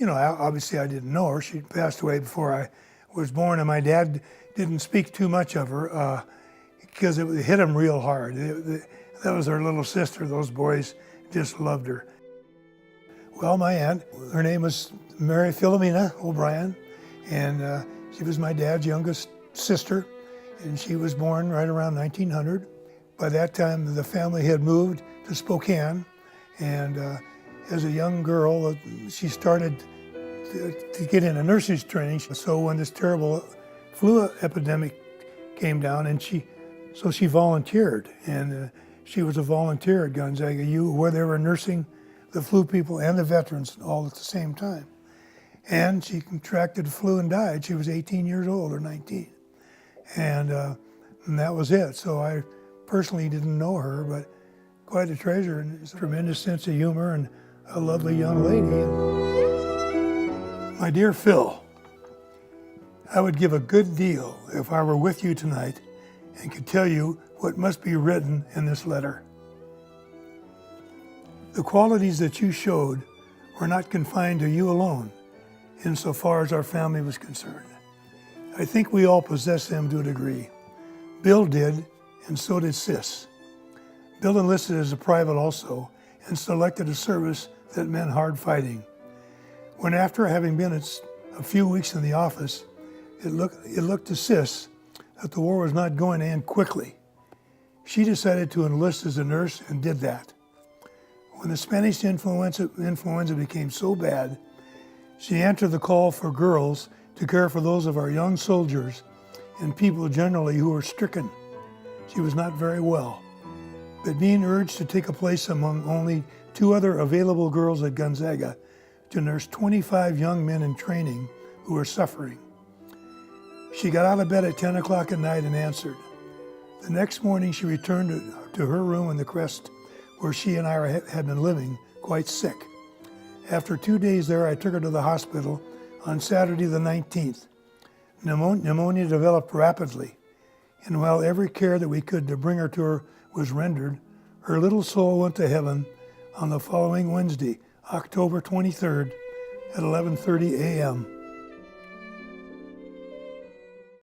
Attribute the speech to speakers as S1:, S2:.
S1: obviously I didn't know her. She passed away before I was born, and my dad didn't speak too much of her because it hit him real hard. That was her little sister. Those boys just loved her. Well, my aunt, her name was Mary Philomena O'Brien, and she was my dad's youngest sister, and she was born right around 1900. By that time, the family had moved to Spokane, and as a young girl, she started to get into nurse's training. So when this terrible flu epidemic came down, and she volunteered, and she was a volunteer at Gonzaga U, where they were nursing the flu people and the veterans all at the same time. And she contracted flu and died. She was 18 years old or 19. And that was it. So I personally didn't know her, but quite a treasure and a tremendous sense of humor and a lovely young lady. My dear Phil, I would give a good deal if I were with you tonight and could tell you what must be written in this letter. The qualities that you showed were not confined to you alone, insofar as our family was concerned. I think we all possess them to a degree. Bill did, and so did Sis. Bill enlisted as a private also, and selected a service that meant hard fighting. When after having been a few weeks in the office, it looked to Sis that the war was not going to end quickly. She decided to enlist as a nurse and did that. When the Spanish influenza became so bad, she answered the call for girls to care for those of our young soldiers and people generally who were stricken. She was not very well, but being urged to take a place among only 2 other available girls at Gonzaga to nurse 25 young men in training who were suffering. She got out of bed at 10 o'clock at night and answered. The next morning she returned to her room in the Crest where she and I had been living, quite sick. After 2 days there, I took her to the hospital on Saturday the 19th. Pneumonia developed rapidly, and while every care that we could to bring her to her was rendered, her little soul went to heaven on the following Wednesday, October 23rd at 11:30 a.m.